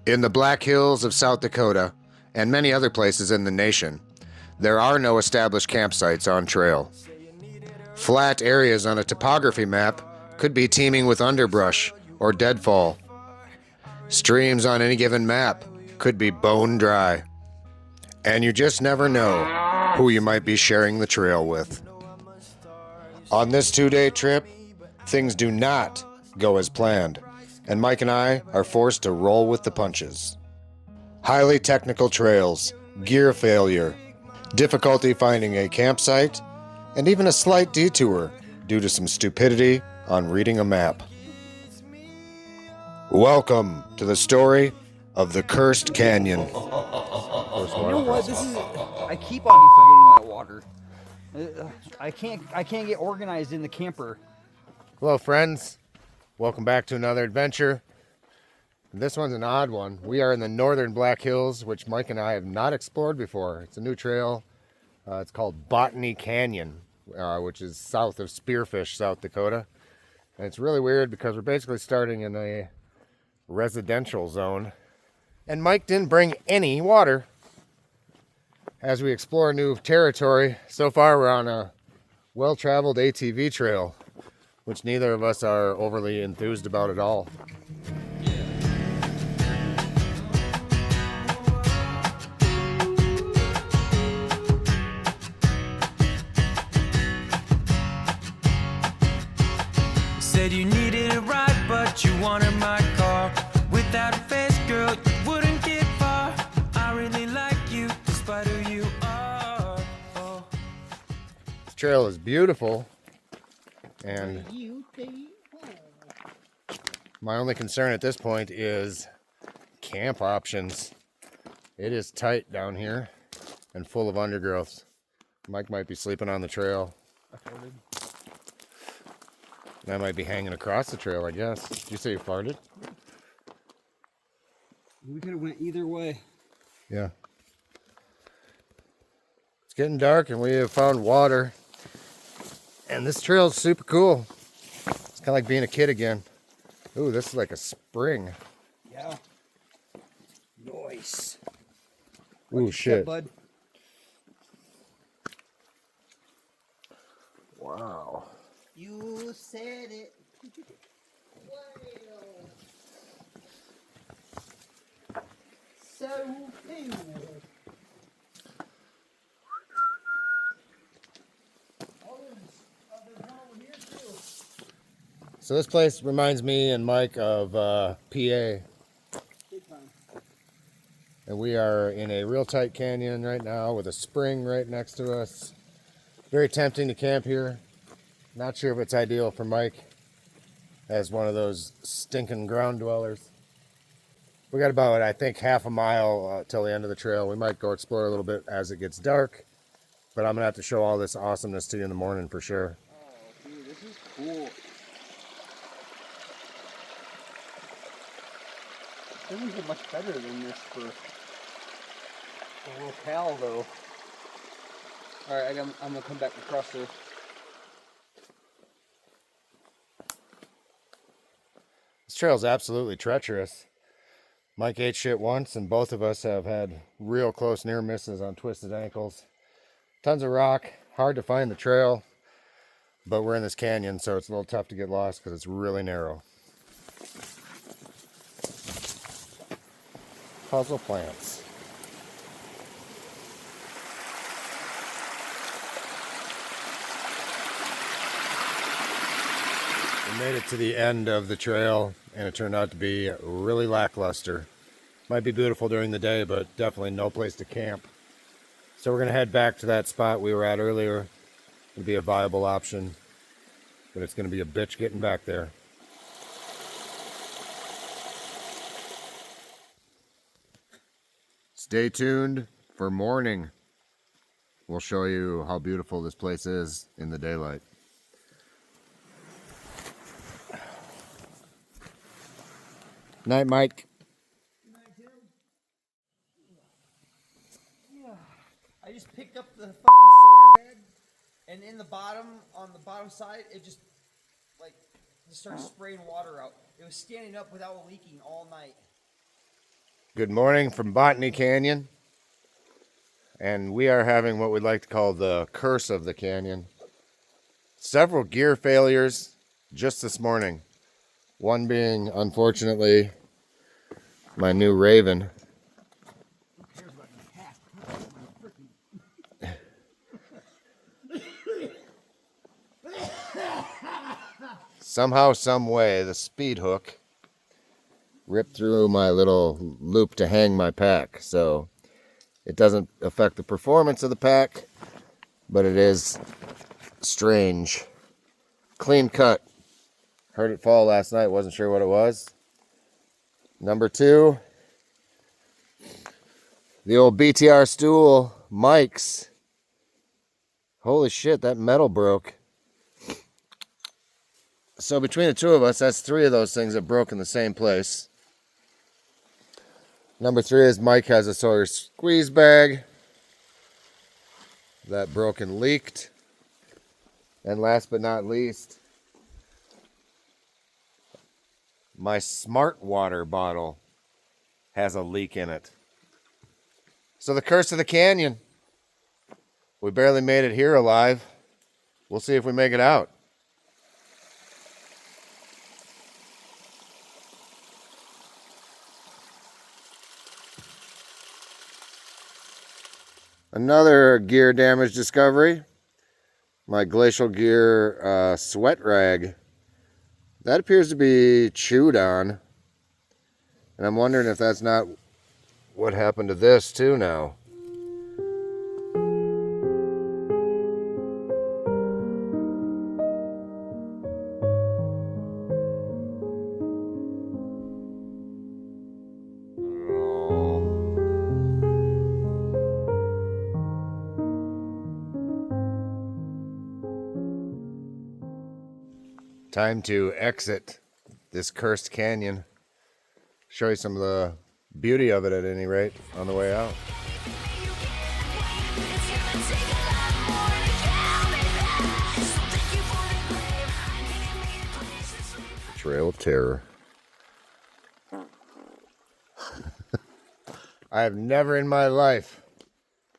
In the Black Hills of South Dakota, and many other places in the nation, there are no established campsites on trail. Flat areas on a topography map could be teeming with underbrush or deadfall. Streams on any given map could be bone dry. And you just never know who you might be sharing the trail with. On this 2-day trip, things do not go as planned, and Mike and I are forced to roll with the punches. Highly technical trails, gear failure, difficulty finding a campsite, and even a slight detour due to some stupidity on reading a map. Welcome to the story of the Cursed Canyon. You know what? I keep on forgetting my water. I can't get organized in the camper. Hello, friends. Welcome back to another adventure. This one's an odd one. We are in the northern Black Hills, which Mike and I have not explored before. It's a new trail. It's called Botany Canyon, which is south of Spearfish, South Dakota. And it's really weird because we're basically starting in a residential zone. And Mike didn't bring any water. As we explore new territory, so far we're on a well-traveled ATV trail, which neither of us are overly enthused about at all. Said you needed a ride, but you wanted my car. Without a face, girl, you wouldn't get far. I really like you, despite who you are. Oh. This trail is beautiful, and my only concern at this point is camp options. It is tight down here and full of undergrowth. Mike might be sleeping on the trail. And I might be hanging across the trail, I guess. Did you say you farted? We could have went either way. Yeah. It's getting dark and we have found water. And this trail is super cool. It's kind of like being a kid again. Ooh, this is like a spring. Yeah. Nice. Ooh, shit. Bud. Wow. You said it. So cool. So this place reminds me and Mike of PA. Big time. And we are in a real tight canyon right now with a spring right next to us. Very tempting to camp here. Not sure if it's ideal for Mike as one of those stinking ground dwellers. We got about, I think, half a mile till the end of the trail. We might go explore a little bit as it gets dark, but I'm gonna have to show all this awesomeness to you in the morning for sure. Oh, dude, this is cool. Doesn't get much better than this for a locale, though. All right, I'm gonna come back across there. This trail's absolutely treacherous. Mike ate shit once, and both of us have had real close near misses on twisted ankles. Tons of rock, hard to find the trail, but we're in this canyon, so it's a little tough to get lost because it's really narrow. Puzzle plants. We made it to the end of the trail, and it turned out to be really lackluster. Might be beautiful during the day, but definitely no place to camp. So we're going to head back to that spot we were at earlier. It'll be a viable option, but it's going to be a bitch getting back there. Stay tuned for morning. We'll show you how beautiful this place is in the daylight. Night, Mike. Yeah. I just picked up the fucking Sawyer bed, and in the bottom, on the bottom side, it just started spraying water out. It was standing up without leaking all night. Good morning from Botany Canyon. And we are having what we'd like to call the curse of the canyon. Several gear failures just this morning. One being, unfortunately, my new Raven. Somehow, some way, the speed hook ripped through my little loop to hang my pack. So it doesn't affect the performance of the pack, but it is strange. Clean cut. Heard it fall last night, wasn't sure what it was. Number 2, the old BTR stool, Mike's. Holy shit, that metal broke. So between the two of us, that's 3 of those things that broke in the same place. Number 3 is Mike has a Sawyer squeeze bag that broke and leaked. And last but not least, my Smart Water bottle has a leak in it. So the curse of the canyon. We barely made it here alive. We'll see if we make it out. Another gear damage discovery. My Glacial Gear sweat rag. That appears to be chewed on. And I'm wondering if that's not what happened to this too now. Time to exit this cursed canyon. Show you some of the beauty of it at any rate on the way out. Trail of Terror. I have never in my life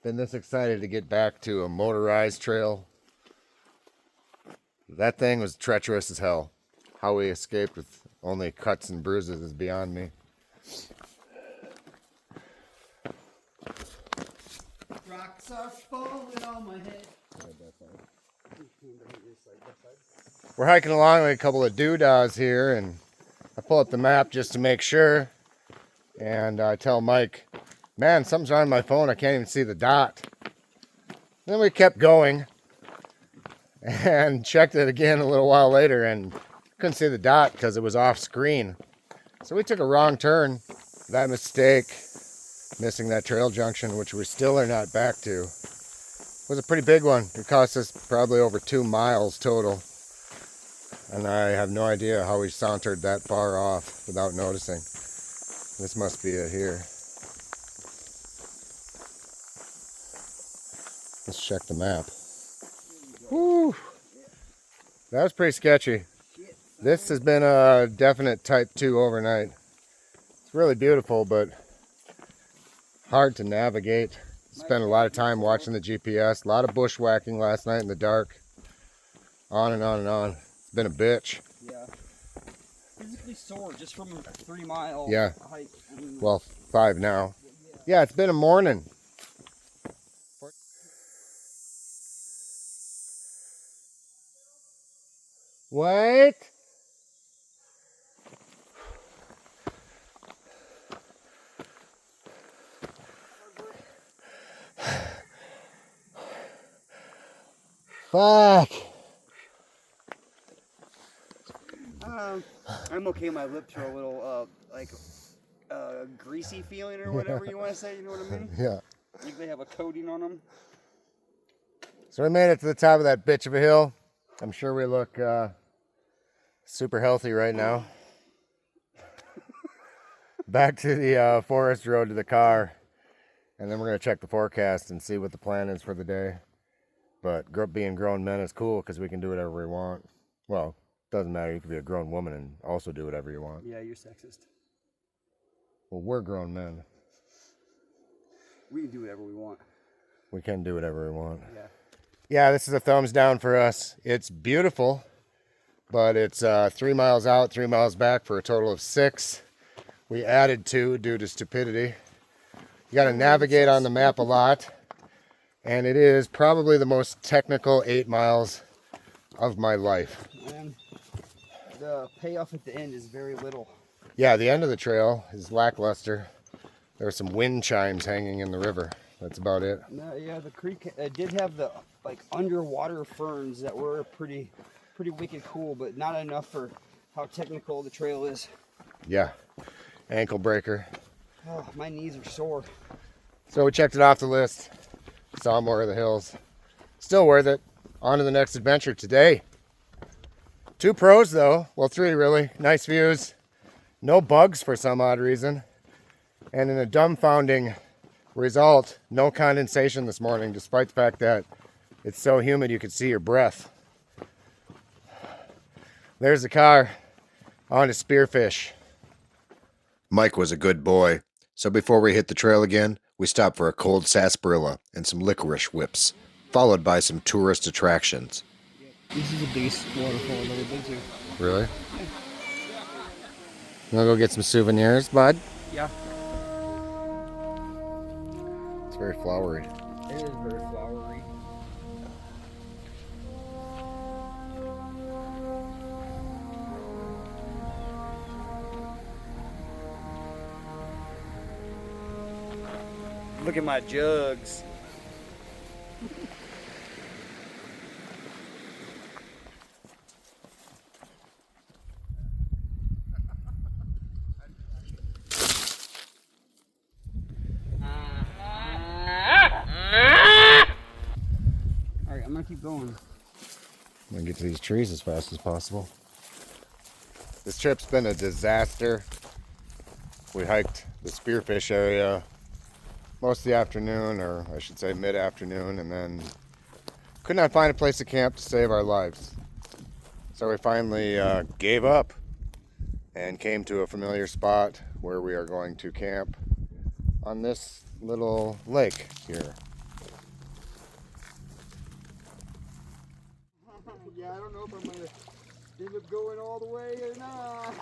been this excited to get back to a motorized trail. That thing was treacherous as hell. How we escaped with only cuts and bruises is beyond me. Rocks are falling on my head. We're hiking along with a couple of doodahs here, and I pull up the map just to make sure. And I tell Mike, man, something's on my phone. I can't even see the dot. Then we kept going and checked it again a little while later and couldn't see the dot because it was off screen. So we took a wrong turn. That mistake, missing that trail junction, which we still are not back to, was a pretty big one. It cost us probably over 2 miles total. And I have no idea how we sauntered that far off without noticing. This must be it here. Let's check the map. Whew. That was pretty sketchy. This has been a definite type 2 overnight. It's really beautiful, but hard to navigate. Spent a lot of time watching the GPS. A lot of bushwhacking last night in the dark. On and on and on. It's been a bitch. Yeah. Physically sore just from a 3-mile hike. Well, 5 now. Yeah, it's been a morning. Wait. Fuck. I'm okay. My lips are a little greasy feeling or whatever you want to say. You know what I mean? Yeah. Like they have a coating on them. So we made it to the top of that bitch of a hill. I'm sure we look super healthy right now. Back to the forest road to the car. And then we're going to check the forecast and see what the plan is for the day. But being grown men is cool because we can do whatever we want. Well, doesn't matter. You can be a grown woman and also do whatever you want. Yeah, you're sexist. Well, we're grown men. We can do whatever we want. We can do whatever we want. Yeah. Yeah, this is a thumbs down for us. It's beautiful, but it's 3 miles out, 3 miles back for a total of 6. We added 2 due to stupidity. You got to navigate on the map a lot, and it is probably the most technical 8 miles of my life. And the payoff at the end is very little. Yeah, the end of the trail is lackluster. There are some wind chimes hanging in the river. That's about it. No, yeah, the creek did have the like underwater ferns that were pretty wicked cool, but not enough for how technical the trail is. Yeah, ankle breaker. Oh, my knees are sore. So we checked it off the list. Saw more of the hills. Still worth it. On to the next adventure today. 2 pros though. Well, 3 really. Nice views. No bugs for some odd reason. And in a dumbfounding result, no condensation this morning, despite the fact that it's so humid you could see your breath. There's the car. On to spearfish. Mike was a good boy. So before we hit the trail again, we stopped for a cold sarsaparilla and some licorice whips, followed by some tourist attractions. This is the biggest waterfall I've ever been to. Really? You wanna go get some souvenirs, bud? Yeah. It's very flowery. It is very flowery. Look at my jugs. Alright, I'm gonna keep going. I'm gonna get to these trees as fast as possible. This trip's been a disaster. We hiked the spearfish area most of the afternoon, or I should say mid-afternoon, and then could not find a place to camp to save our lives. So we finally gave up and came to a familiar spot where we are going to camp on this little lake here. Yeah, I don't know if I'm gonna end up going all the way or not.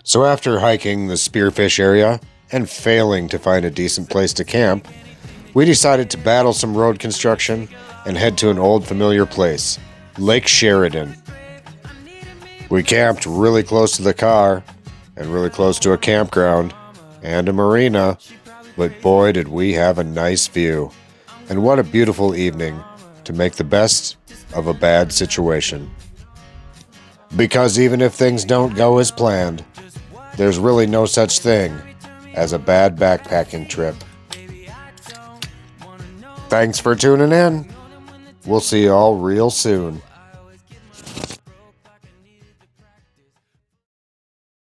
So after hiking the spearfish area and failing to find a decent place to camp, we decided to battle some road construction and head to an old familiar place, Lake Sheridan. We camped really close to the car and really close to a campground and a marina, but boy did we have a nice view. And what a beautiful evening to make the best of a bad situation. Because even if things don't go as planned, there's really no such thing as a bad backpacking trip. Thanks for tuning in. We'll see you all real soon.